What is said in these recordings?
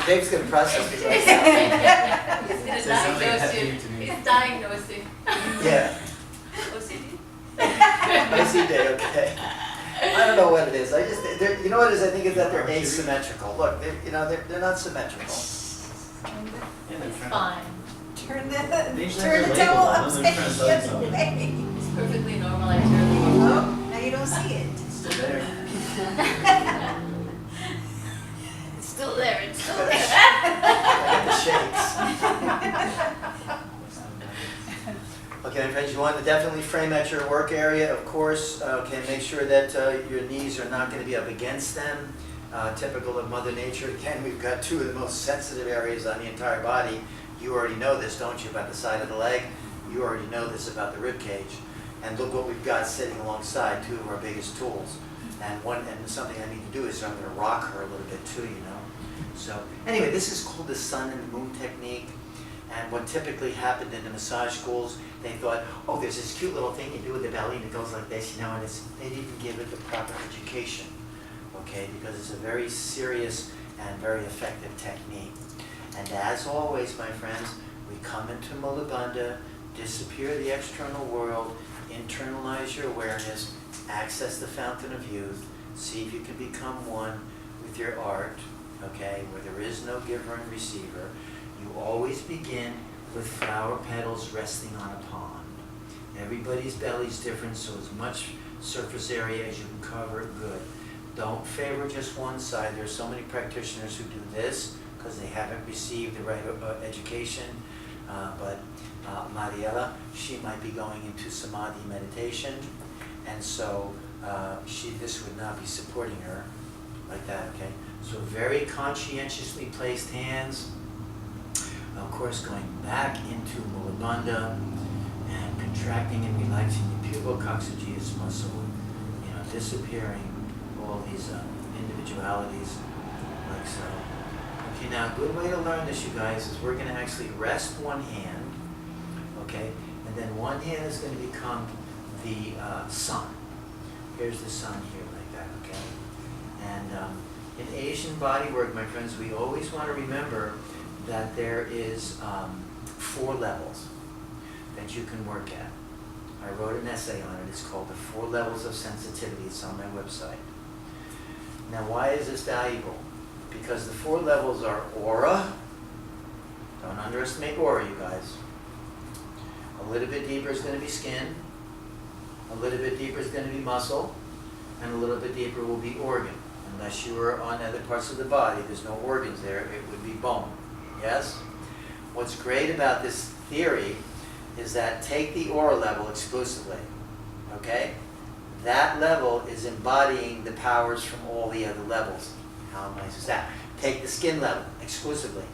Dave's going to process it right He's Say something gonna diagnose happy you. to me. He's diagnosing. now. Yeah. OCD? I see Dave, okay. I don't know what it is. You know what it is? I think it's that they're asymmetrical. Look, they're not symmetrical. Yeah, they're It's trying fine. Turn They the should turn have the their towel label on them, upside trying to the sell you other something. way. It's perfectly normal. I turn the Oh, now you don't see it. It's still there. It's still there. It's still I there. got the shakes. Okay, my friends, you want to definitely frame at your work area, of course. Okay, make sure that your knees are not going to be up against them. Typical of Mother Nature. Again, we've got two of the most sensitive areas on the entire body. You already know this, don't you, about the side of the leg? You already know this about the rib cage. And look what we've got sitting alongside two of our biggest tools. And something I need to do is I'm going to rock her a little bit too, you know. So anyway, this is called the sun and the moon technique. And what typically happened in the massage schools, they thought, oh, there's this cute little thing you do with the belly and it goes like this, you know, and they didn't give it the proper education, okay, because it's a very serious and very effective technique. And as always, my friends, we come into Mula Bandha, disappear the external world, internalize your awareness, access the fountain of youth, see if you can become one with your art, okay, where there is no giver and receiver. You always begin with flower petals resting on a pond. Everybody's belly's different, so as much surface area as you can cover, good. Don't favor just one side. There's so many practitioners who do this because they haven't received the right education. But Mariela, she might be going into samadhi meditation, and so this would not be supporting her like that, okay? So very conscientiously placed hands. Of course, going back into Mula Bandha and contracting and relaxing the pubococcygeus muscle, you know, disappearing all these individualities like so. Okay, now a good way to learn this, you guys, is we're going to actually rest one hand, okay, and then one hand is going to become the sun. Here's the sun here like that, okay? And in Asian bodywork, my friends, we always want to remember that there is 4 levels that you can work at. I wrote an essay on it. It's called The 4 Levels of Sensitivity. It's on my website. Now, why is this valuable? Because the 4 levels are aura. Don't underestimate aura, you guys. A little bit deeper is going to be skin. A little bit deeper is going to be muscle. And a little bit deeper will be organ. Unless you are on other parts of the body, there's no organs there, it would be bone. Yes? What's great about this theory is that take the aura level exclusively, okay? That level is embodying the powers from all the other levels. How nice is that? Take the skin level exclusively.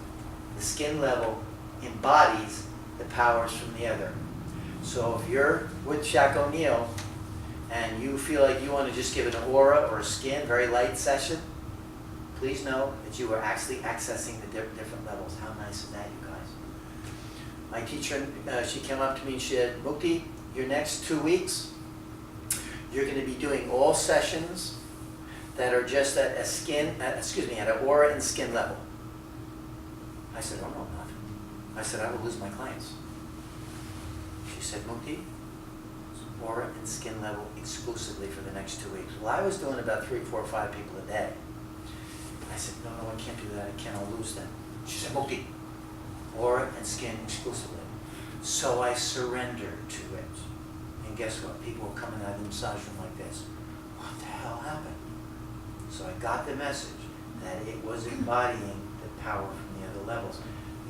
The skin level embodies the powers from the other. So if you're with Shaq O'Neal and you feel like you want to just give it an aura or a skin, very light session, please know that you are actually accessing the different levels. How nice is that, you guys? My teacher, she came up to me and she said, Mukti, your next 2 weeks, you're going to be doing all sessions that are just at at an aura and skin level. I said, oh no, not. I said, I will lose my clients. She said, Mukti, aura and skin level exclusively for the next 2 weeks. Well, I was doing about 3, 4, 5 people a day. I said, no, I can't do that. I can't. I'll lose them. She said, Mukti, aura and skin exclusively. So I surrendered to it. And guess what? People were coming out of the massage room like this. What the hell happened? So I got the message that it was embodying the power from the other levels.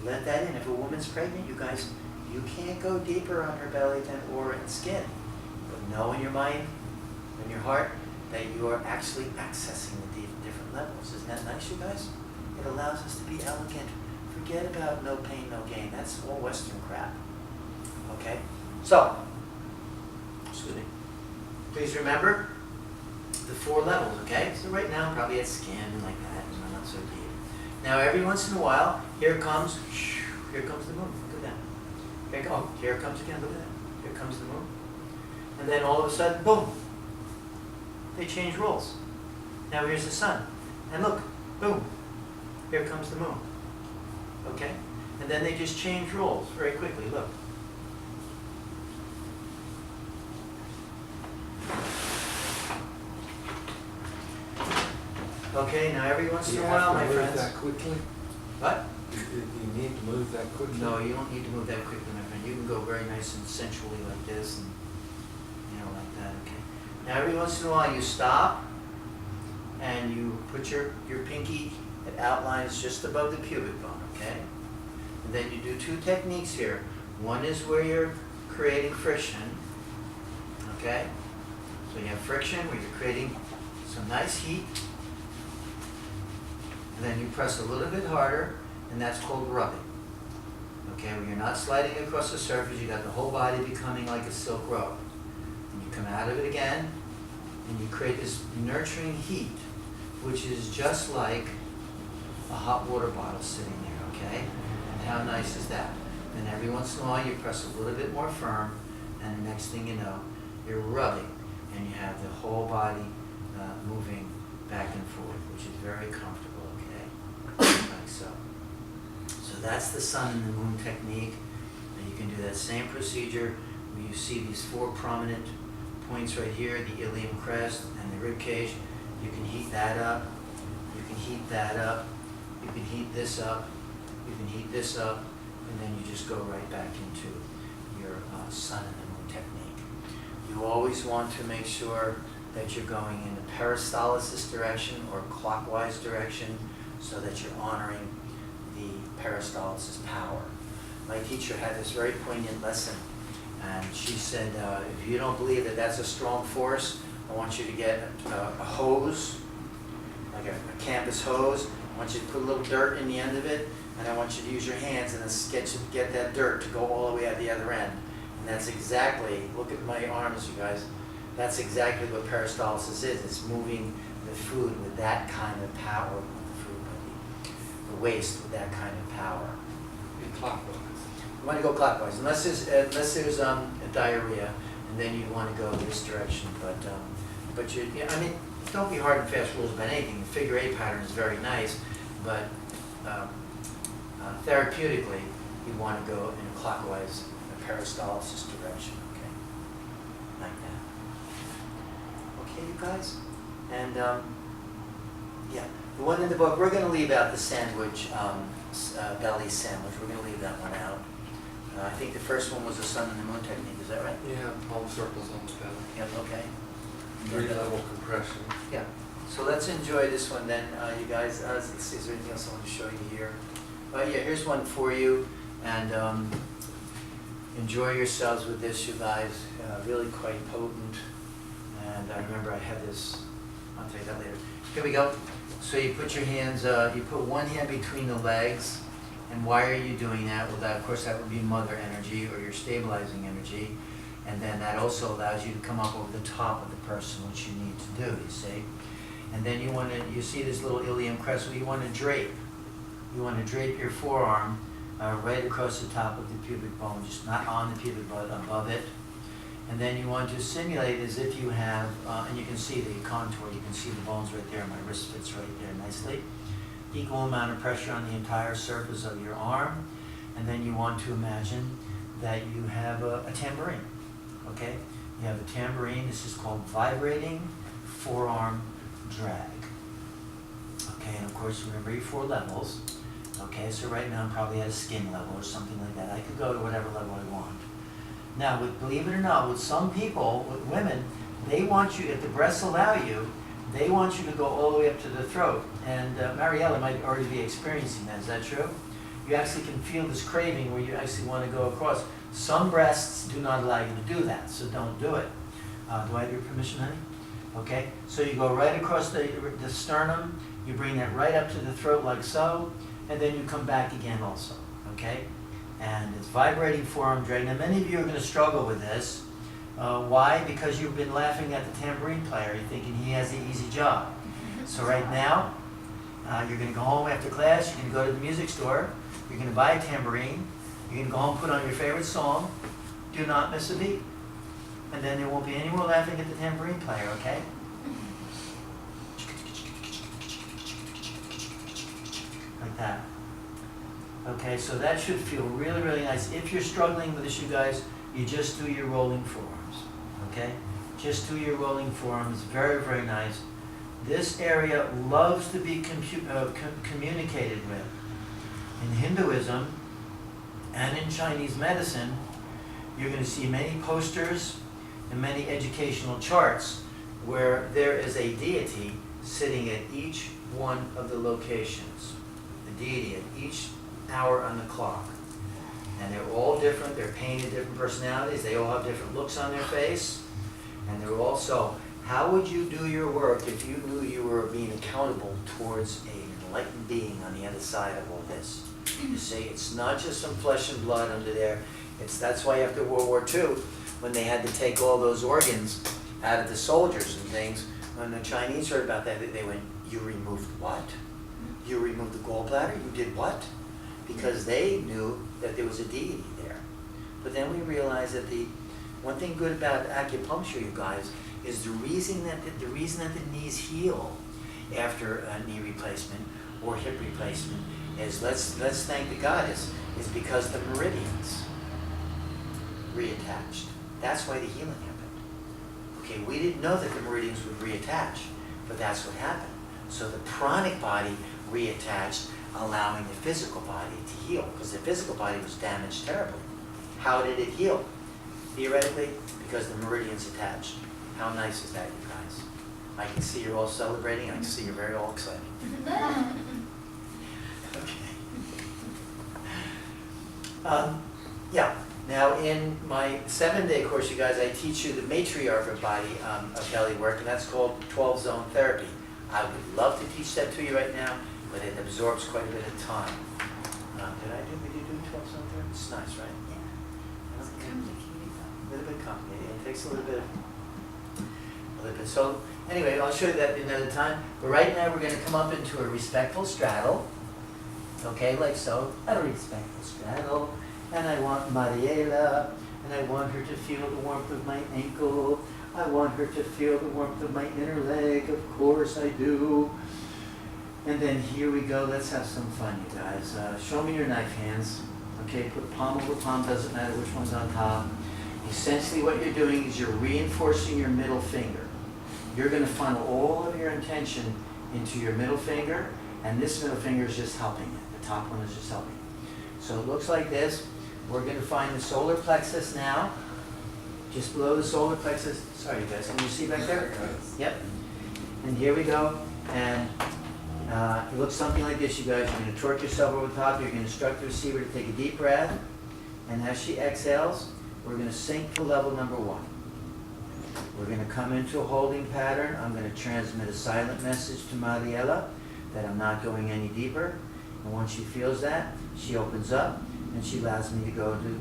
Let that in. If a woman's pregnant, you guys, you can't go deeper on her belly than aura and skin. But know in your mind, in your heart, that you are actually accessing the different levels. Isn't that nice, you guys? It allows us to be elegant. Forget about no pain, no gain. That's all Western crap. Okay? So, excuse me. Please remember the 4 levels, okay? So right now, I'm probably at skin like that, and not so deep. Now, every once in a while, here comes the moon. Look at that. Here it comes again. Look at that. Here comes the moon. And then all of a sudden, boom. They change roles. Now here's the sun. And look, boom. here comes the moon. Okay? And then they just change roles very quickly, look. Okay, now every once in a while, my You have to move friends. that quickly? What? You need to move that quickly? No, you don't need to move that quickly, my friend. You can go very nice and sensually like this and, like that, okay? Now, every once in a while, you stop and you put your pinky, it outlines just above the pubic bone, okay? And then you do two techniques here. One is where you're creating friction, okay? So you have friction where you're creating some nice heat. And then you press a little bit harder, and that's called rubbing. Okay, when you're not sliding across the surface, you got the whole body becoming like a silk robe. And you come out of it again, and you create this nurturing heat, which is just like a hot water bottle sitting there, okay? And how nice is that? Then every once in a while, you press a little bit more firm, and the next thing you know, you're rubbing, and you have the whole body moving back and forth, which is very comfortable, okay? Like so. So that's the sun and the moon technique. And you can do that same procedure where you see these four prominent points right here, the ilium crest and the rib cage. You can heat that up. You can heat that up. You can heat this up. You can heat this up. And then you just go right back into your sun and the moon technique. You always want to make sure that you're going in the peristalsis direction or clockwise direction so that you're honoring the peristalsis power. My teacher had this very poignant lesson, and she said, if you don't believe that that's a strong force, I want you to get a hose, like a campus hose. I want you to put a little dirt in the end of it, and I want you to use your hands and get that dirt to go all the way at the other end. And that's exactly, look at my arms, you guys, that's exactly what peristalsis is. It's moving the food with that kind of power, the waste with that kind of power. Be clockwise. You want to go clockwise, unless there's a diarrhea, and then you want to go this direction. But I mean, don't be hard and fast rules about anything. The figure eight pattern is very nice, but therapeutically, you want to go in a clockwise, a peristalsis direction. Okay, like that. Okay, you guys, and yeah. The one in the book, we're going to leave out the sandwich, belly sandwich. We're going to leave that one out. I think the first one was the sun and the moon technique. Is that right? Yeah, palm circles on the belly. Yep, okay. 3-level compression. Yeah. So let's enjoy this one then, you guys. Let's see, is there anything else I want to show you here? Yeah, here's one for you. And enjoy yourselves with this, you guys. Really quite potent. And I remember I had this, I'll tell you that later. Here we go. So you put your hands, you put one hand between the legs, and why are you doing that? Well, of course, that would be mother energy or your stabilizing energy, and then that also allows you to come up over the top of the person, which you need to do, you see? And then you see this little ilium crest, well, you want to drape. You want to drape your forearm right across the top of the pubic bone, just not on the pubic bone, above it. And then you want to simulate as if you have, and you can see the contour, you can see the bones right there, my wrist fits right there nicely. Equal amount of pressure on the entire surface of your arm. And then you want to imagine that you have a tambourine, okay? You have a tambourine, this is called vibrating forearm drag. Okay, and of course, remember your 4 levels. Okay, so right now I'm probably at a skin level or something like that. I could go to whatever level I want. Now, believe it or not, with some people, with women, they want you, if the breasts allow you, they want you to go all the way up to the throat. And Mariella might already be experiencing that. Is that true? You actually can feel this craving where you actually want to go across. Some breasts do not allow you to do that, so don't do it. Do I have your permission, honey? Okay, so you go right across the sternum, you bring that right up to the throat like so, and then you come back again also, okay? And it's vibrating forearm drag. Now, many of you are going to struggle with this. Why? Because you've been laughing at the tambourine player. You're thinking he has the easy job. So right now, you're going to go home after class. You're going to go to the music store. You're going to buy a tambourine. You're going to go home, put on your favorite song. Do not miss a beat. And then there won't be any more laughing at the tambourine player, okay? like that. Okay, so that should feel really, really nice. If you're struggling with this, you guys, you just do your rolling forearms, okay? Just do your rolling forearms, very, very nice. This area loves to be communicated with. In Hinduism and in Chinese medicine, you're going to see many posters and many educational charts where there is a deity sitting at each one of the locations. The deity at each hour on the clock. And they're all different, they're painted different personalities, they all have different looks on their face. And they're also, how would you do your work if you knew you were being accountable towards an enlightened being on the other side of all this? You see, it's not just some flesh and blood under there. That's why after World War II, when they had to take all those organs out of the soldiers and things, when the Chinese heard about that, they went, you removed what? You removed the gallbladder? You did what? Because they knew that there was a deity there. But then we realized that the one thing good about acupuncture, you guys, is the reason that the knees heal after a knee replacement or hip replacement is, let's thank the goddess, is because the meridians reattached. That's why the healing happened. Okay, we didn't know that the meridians would reattach, but that's what happened. So the pranic body reattached, allowing the physical body to heal, because the physical body was damaged terribly. How did it heal? Theoretically, because the meridians attached. How nice is that, you guys? I can see you're all celebrating. I can see you're very all excited. Okay. Yeah. Now, in my 7-day course, you guys, I teach you the matriarch of body of belly work, and that's called 12-zone therapy. I would love to teach that to you right now, but it absorbs quite a bit of time. Did you do 12-zone therapy? It's nice, right? Yeah. It's complicated though. A little bit complicated. It takes a little bit. So anyway, I'll show you that another time. But right now we're going to come up into a respectful straddle. Okay, like so. A respectful straddle. And I want Mariela, and I want her to feel the warmth of my ankle. I want her to feel the warmth of my inner leg. Of course I do. And then here we go. Let's have some fun, you guys. Show me your knife hands. Okay, put palm over palm. Doesn't matter which one's on top. Essentially what you're doing is you're reinforcing your middle finger. You're going to funnel all of your intention into your middle finger, and this middle finger is just helping it. The top one is just helping it. So it looks like this. We're going to find the solar plexus now, just below the solar plexus. Sorry, you guys, can you see back there? Yep. And here we go. And it looks something like this, you guys. You're going to torque yourself over the top. You're going to instruct the receiver to take a deep breath. And as she exhales, we're going to sink to level number 1. We're going to come into a holding pattern. I'm going to transmit a silent message to Mariela that I'm not going any deeper. And once she feels that, she opens up and she allows me to go to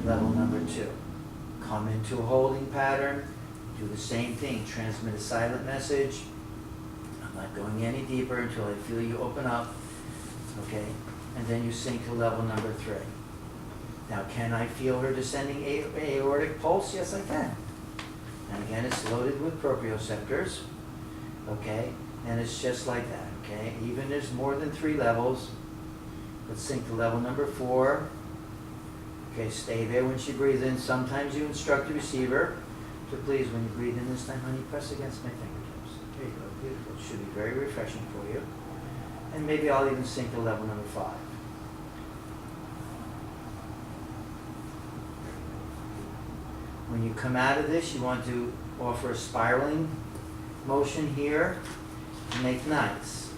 level number 2. Come into a holding pattern, do the same thing, transmit a silent message. I'm not going any deeper until I feel you open up, okay? And then you sink to level number 3. Now, can I feel her descending aortic pulse? Yes, I can. And again, it's loaded with proprioceptors, okay? And it's just like that, okay? Even there's more than 3 levels. Let's sink to level number 4. Okay, stay there when she breathes in. Sometimes you instruct the receiver to please, when you breathe in this time, honey, press against my fingertips. There you go, beautiful. It should be very refreshing for you. And maybe I'll even sink to level number 5. When you come out of this, you want to offer a spiraling motion here to make nice.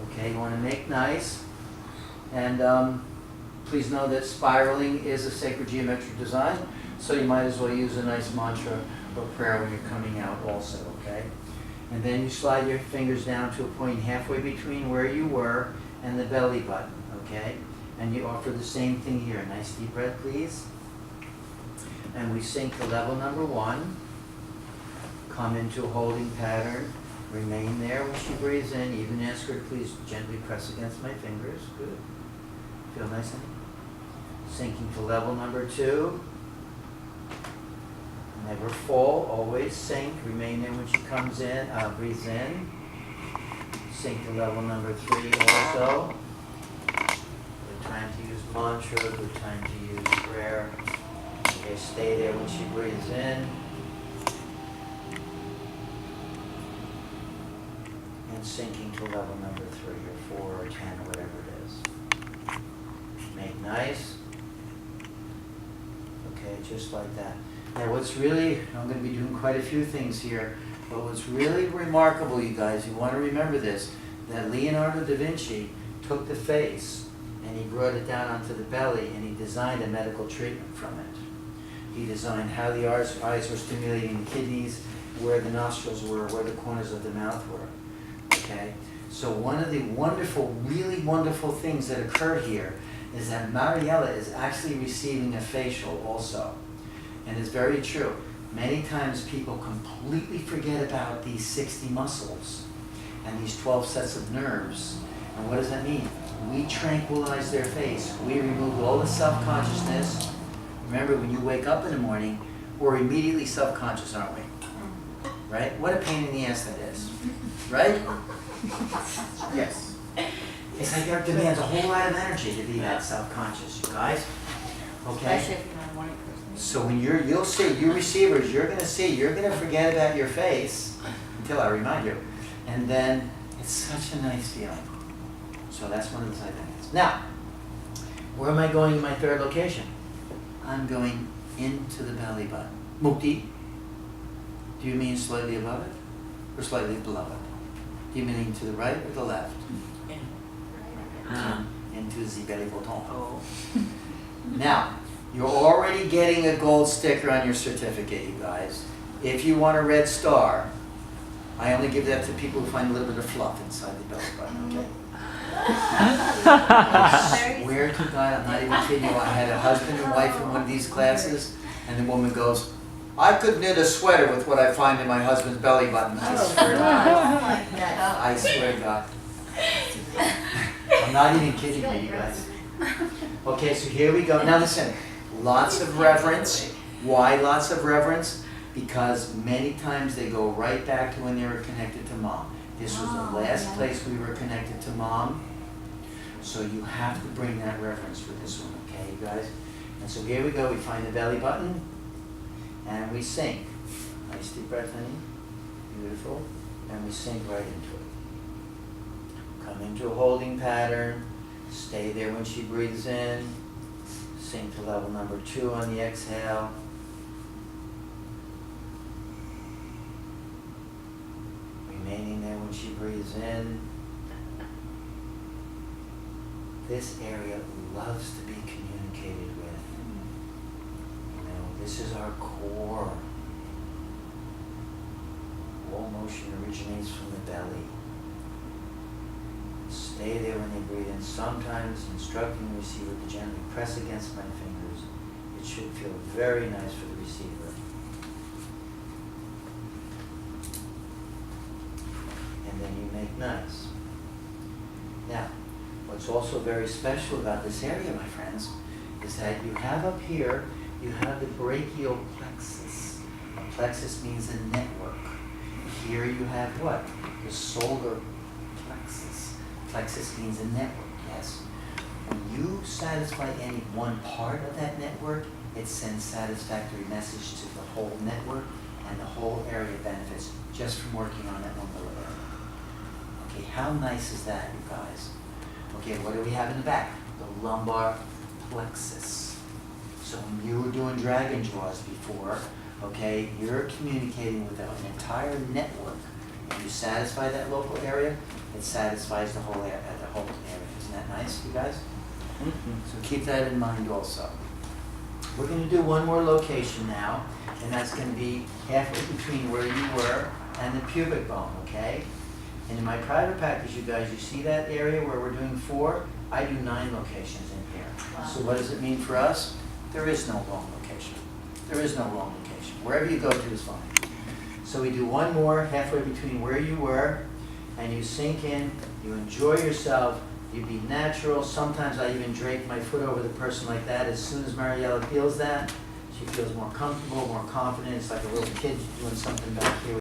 Okay, you want to make nice. And please know that spiraling is a sacred geometric design, so you might as well use a nice mantra or prayer when you're coming out also, okay? And then you slide your fingers down to a point halfway between where you were and the belly button, okay? And you offer the same thing here. Nice deep breath, please. And we sink to level number 1. Come into a holding pattern. Remain there when she breathes in. Even ask her to please gently press against my fingers. Good. Feel nice, honey? Sinking to level number 2. Never fall. Always sink. Remain there when she comes in. Breathes in. Sink to level number 3 also. Good time to use mantra, good time to use prayer. Okay, stay there when she breathes in. And sinking to level number 3 or 4 or 10 or whatever it is. Make nice. Okay, just like that. Now what's really, I'm going to be doing quite a few things here, but what's really remarkable, you guys, you want to remember this, that Leonardo da Vinci took the face and he brought it down onto the belly and he designed a medical treatment from it. He designed how the eyes were stimulating the kidneys, where the nostrils were, where the corners of the mouth were. Okay? So one of the wonderful, really wonderful things that occurred here is that Mariella is actually receiving a facial also. And it's very true. Many times people completely forget about these 60 muscles and these 12 sets of nerves. And what does that mean? We tranquilize their face. We remove all the self-consciousness. Remember, when you wake up in the morning, we're immediately self-conscious, aren't we? Right? What a pain in the ass that is. Right? Yes. It's like it demands a whole lot of energy to be that self-conscious, you guys. Okay? Especially if you're not a morning person. So when you'll see, you receivers, you're going to forget about your face until I remind you. And then it's such a nice feeling. So that's one of the side benefits. Now, where am I going in my third location? I'm going into the belly button. Mukti. Do you mean slightly above it or slightly below it? Do you mean to the right or the left? Into the belly button. Oh. Now, you're already getting a gold sticker on your certificate, you guys. If you want a red star, I only give that to people who find a little bit of fluff inside the belly button, okay? I swear to God, I'm not even kidding you. I had a husband and wife in one of these classes, and the woman goes, I could knit a sweater with what I find in my husband's belly button. I swear to God. I swear to God. I'm not even kidding you, you guys. Okay, so here we go. Now listen, lots of reverence. Why lots of reverence? Because many times they go right back to when they were connected to mom. This was the last place we were connected to mom. So you have to bring that reference for this one, okay, you guys? And so here we go. We find the belly button, and we sink. Nice deep breath in. Beautiful. And we sink right into it. Come into a holding pattern. Stay there when she breathes in. Sink to level number 2 on the exhale. Remaining there when she breathes in. This area loves to be communicated with. You know, this is our core. All motion originates from the belly. Stay there when they breathe in. Sometimes instructing the receiver to gently press against my fingers. It should feel very nice for the receiver. And then you make nice. Now, what's also very special about this area, my friends, is that you have up here, you have the brachial plexus. A plexus means a network. Here you have what? The solar plexus. Plexus means a network, yes. When you satisfy any one part of that network, it sends satisfactory message to the whole network, and the whole area benefits just from working on that one little area. Okay, how nice is that, you guys? Okay, what do we have in the back? The lumbar plexus. So when you were doing dragon jaws before, okay, you're communicating with an entire network. When you satisfy that local area, it satisfies the whole area. Isn't that nice, you guys? So keep that in mind also. We're going to do one more location now, and that's going to be halfway between where you were and the pubic bone, okay? And in my private practice, you guys, you see that area where we're doing 4? I do 9 locations in here. Wow. So what does it mean for us? There is no wrong location. There is no wrong location. Wherever you go to is fine. So we do one more halfway between where you were, and you sink in, you enjoy yourself, you be natural. Sometimes I even drape my foot over the person like that. As soon as Mariella feels that, she feels more comfortable, more confident. It's like a little kid doing something back here.